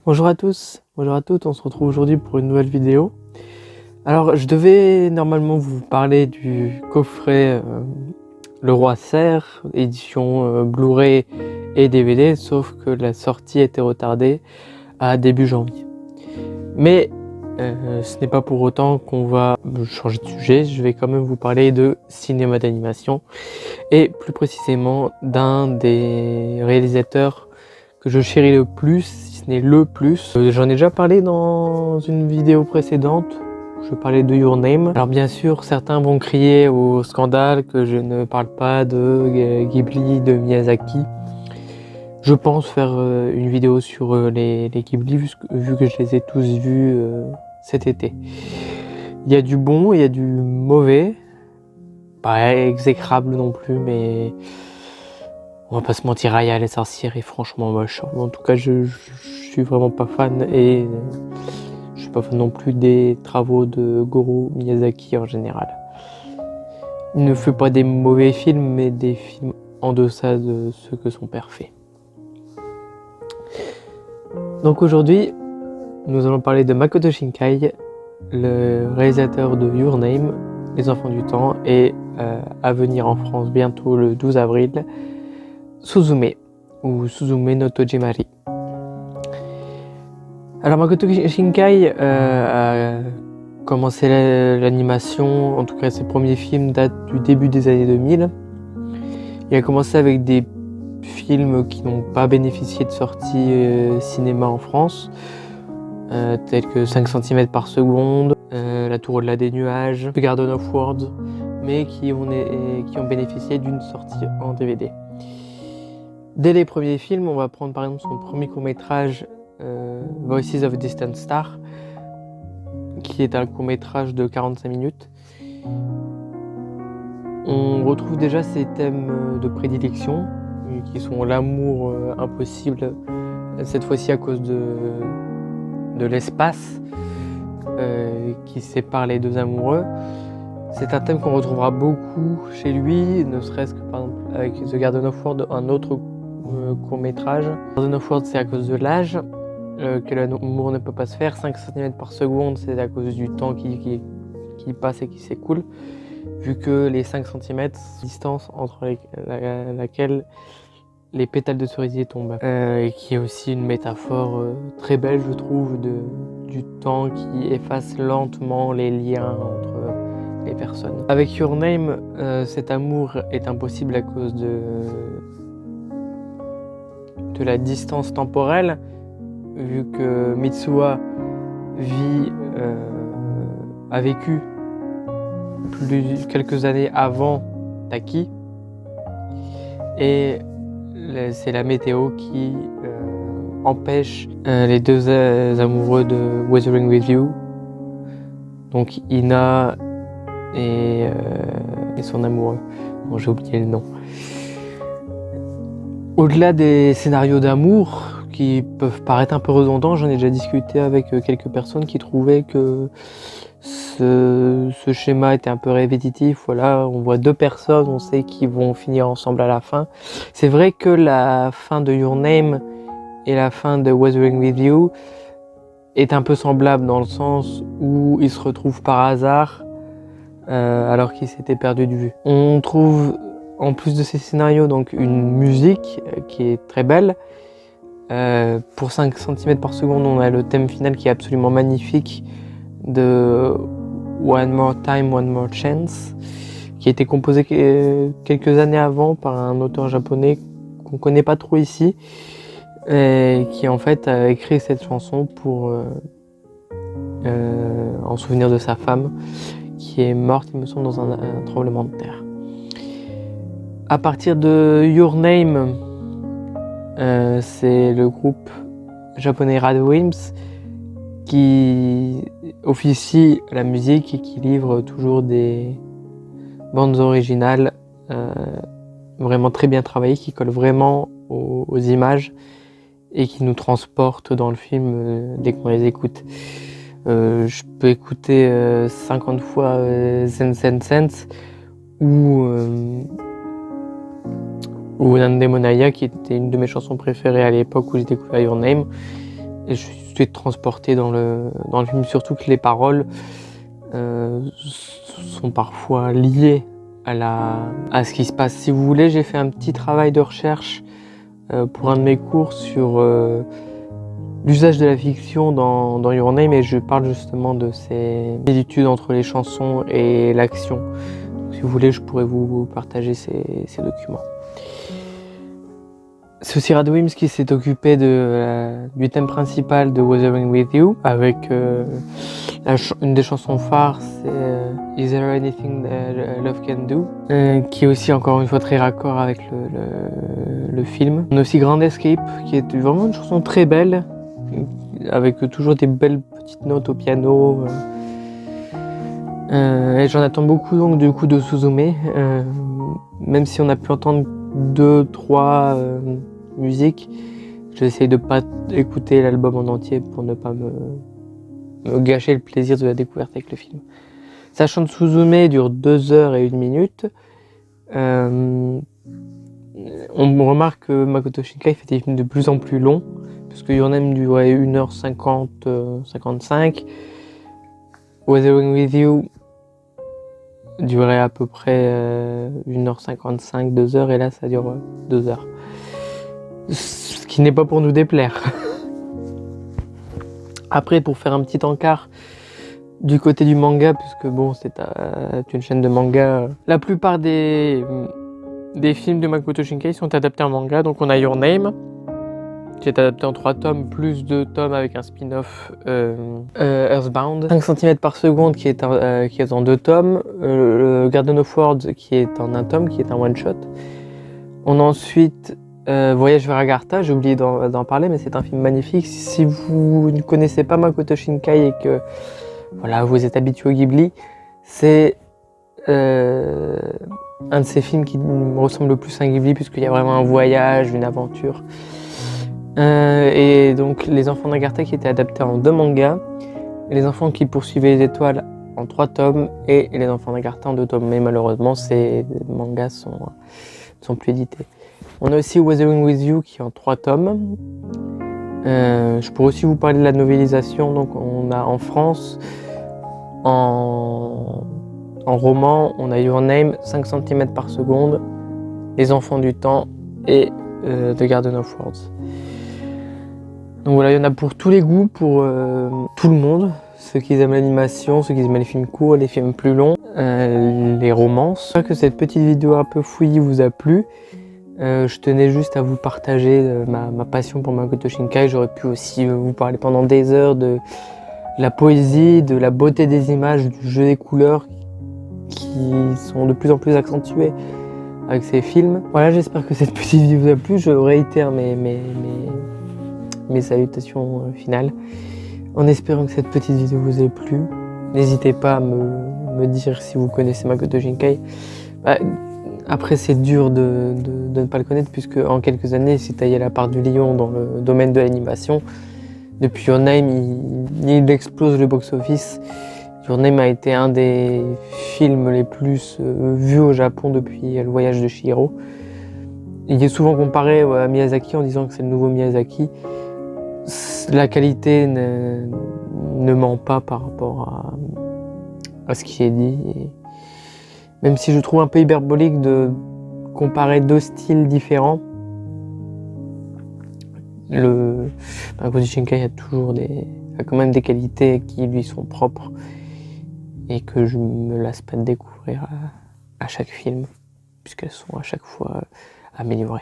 Bonjour à tous, bonjour à toutes, on se retrouve aujourd'hui pour une nouvelle vidéo. Alors je devais normalement vous parler du coffret Le Roi Serre, édition Blu-ray et DVD, sauf que la sortie a été retardée à début janvier. Mais ce n'est pas pour autant qu'on va changer de sujet, je vais quand même vous parler de cinéma d'animation et plus précisément d'un des réalisateurs que je chéris le plus, si ce n'est le plus. J'en ai déjà parlé dans une vidéo précédente, je parlais de Your Name. Alors bien sûr, certains vont crier au scandale que je ne parle pas de Ghibli, de Miyazaki. Je pense faire une vidéo sur les Ghibli, vu que je les ai tous vus cet été. Il y a du bon, il y a du mauvais, pas exécrable non plus, mais on va pas se mentir, Raya les sorcières est franchement moche. En tout cas, je suis vraiment pas fan et je suis pas fan non plus des travaux de Goro Miyazaki en général. Il ne fait pas des mauvais films, mais des films en deçà de ce que son père fait. Donc aujourd'hui, nous allons parler de Makoto Shinkai, le réalisateur de Your Name, Les Enfants du Temps, et à venir en France bientôt le 12 avril, Suzume, ou Suzume no Tojimari. Alors Makoto Shinkai a commencé l'animation, en tout cas ses premiers films datent du début des années 2000. Il a commencé avec des films qui n'ont pas bénéficié de sortie cinéma en France, tels que 5 cm par seconde, La Tour au-delà des nuages, The Garden of Words, mais qui ont bénéficié d'une sortie en DVD. Dès les premiers films, on va prendre par exemple son premier court-métrage Voices of a Distant Star, qui est un court-métrage de 45 minutes. On retrouve déjà ses thèmes de prédilection, qui sont l'amour impossible, cette fois-ci à cause de l'espace qui sépare les deux amoureux. C'est un thème qu'on retrouvera beaucoup chez lui, ne serait-ce que par exemple avec The Garden of Words, un autre court-métrage. The Garden of Words, c'est à cause de l'âge que l'amour ne peut pas se faire. 5 cm par seconde, c'est à cause du temps qui passe et qui s'écoule, vu que les 5 cm, distance entre laquelle les pétales de cerisier tombent, et qui est aussi une métaphore très belle, je trouve, du temps qui efface lentement les liens entre les personnes. Avec Your Name, cet amour est impossible à cause de la distance temporelle, vu que Mitsuha a vécu quelques années avant Taki, et c'est la météo qui empêche les deux amoureux de Weathering with You, donc Ina et son amoureux, bon, j'ai oublié le nom. Au-delà des scénarios d'amour qui peuvent paraître un peu redondants, j'en ai déjà discuté avec quelques personnes qui trouvaient que ce schéma était un peu répétitif. Voilà, on voit deux personnes, on sait qu'ils vont finir ensemble à la fin. C'est vrai que la fin de Your Name et la fin de Weathering with You est un peu semblable dans le sens où ils se retrouvent par hasard alors qu'ils s'étaient perdus de vue. On trouve en plus de ces scénarios donc une musique qui est très belle. Pour 5 cm par seconde, on a le thème final qui est absolument magnifique de One More Time, One More Chance, qui a été composé quelques années avant par un auteur japonais qu'on connaît pas trop ici, et qui en fait a écrit cette chanson pour en souvenir de sa femme qui est morte, il me semble, dans un tremblement de terre. À partir de Your Name, c'est le groupe japonais Radwimps qui officie la musique et qui livre toujours des bandes originales vraiment très bien travaillées, qui collent vraiment aux images et qui nous transportent dans le film dès qu'on les écoute. Je peux écouter 50 fois Zen Sen Sense ou Nandemonaya, qui était une de mes chansons préférées à l'époque où j'ai découvert Your Name. et je suis transporté dans le film, surtout que les paroles sont parfois liées à ce qui se passe. Si vous voulez, j'ai fait un petit travail de recherche pour un de mes cours sur l'usage de la fiction dans Your Name, et je parle justement de ces similitudes entre les chansons et l'action. Si vous voulez, je pourrais vous partager ces documents. C'est aussi Rad Wimps qui s'est occupé du thème principal de Wuthering With You, avec une des chansons phares, c'est Is There Anything That Love Can Do, qui est aussi encore une fois très raccord avec le film. On a aussi Grand Escape, qui est vraiment une chanson très belle, avec toujours des belles petites notes au piano. Et j'en attends beaucoup donc du coup de Suzume, même si on a pu entendre 2-3 musiques, j'essaye de pas écouter l'album en entier pour ne pas me gâcher le plaisir de la découverte avec le film. Sachant que Suzume dure 2 heures et 1 minute, on remarque que Makoto Shinkai fait des films de plus en plus longs, puisque Your Name durait 1h50, 55. Wuthering With You durait à peu près 1h55, 2 heures, et là ça dure 2 heures. Ce qui n'est pas pour nous déplaire. Après, pour faire un petit encart du côté du manga, puisque bon, c'est une chaîne de manga, la plupart des films de Makoto Shinkai sont adaptés en manga. Donc on a Your Name, qui est adapté en 3 tomes, plus 2 tomes avec un spin-off Earthbound. 5 cm par seconde qui est en 2 tomes. Le Garden of Words qui est en 1 tome, qui est un one-shot. On a ensuite Voyage vers Agartha, j'ai oublié d'en parler, mais c'est un film magnifique. Si vous ne connaissez pas Makoto Shinkai et que voilà, vous êtes habitué au Ghibli, c'est un de ces films qui me ressemble le plus à un Ghibli, puisqu'il y a vraiment un voyage, une aventure. Et donc Les Enfants d'Agartha qui était adapté en 2 mangas, Les Enfants qui poursuivaient les étoiles en 3 tomes, et Les Enfants d'Agartha en 2 tomes. Mais malheureusement, ces mangas ne sont plus édités. On a aussi Wuthering With You qui est en 3 tomes. Je pourrais aussi vous parler de la novélisation. Donc on a en France, en roman, on a Your Name, 5 cm par seconde, Les Enfants du Temps et The Garden of Words. Donc voilà, il y en a pour tous les goûts, pour tout le monde. Ceux qui aiment l'animation, ceux qui aiment les films courts, les films plus longs, les romances. J'espère que cette petite vidéo un peu fouillie vous a plu. Je tenais juste à vous partager ma passion pour Makoto Shinkai. J'aurais pu aussi vous parler pendant des heures de la poésie, de la beauté des images, du jeu des couleurs qui sont de plus en plus accentuées avec ces films. Voilà, j'espère que cette petite vidéo vous a plu. Je réitère mes salutations finales, en espérant que cette petite vidéo vous ait plu. N'hésitez pas à me dire si vous connaissez Makoto Shinkai. Après, c'est dur de ne pas le connaître, puisque en quelques années, il s'est taillé la part du lion dans le domaine de l'animation. Depuis Your Name, il explose le box-office. Your Name a été un des films les plus vus au Japon depuis Le Voyage de Chihiro. Il est souvent comparé à Miyazaki en disant que c'est le nouveau Miyazaki. La qualité ne ment pas par rapport à ce qui est dit. Même si je trouve un peu hyperbolique de comparer 2 styles différents, Makoto Shinkai a quand même des qualités qui lui sont propres et que je me lasse pas de découvrir à chaque film, puisqu'elles sont à chaque fois améliorées.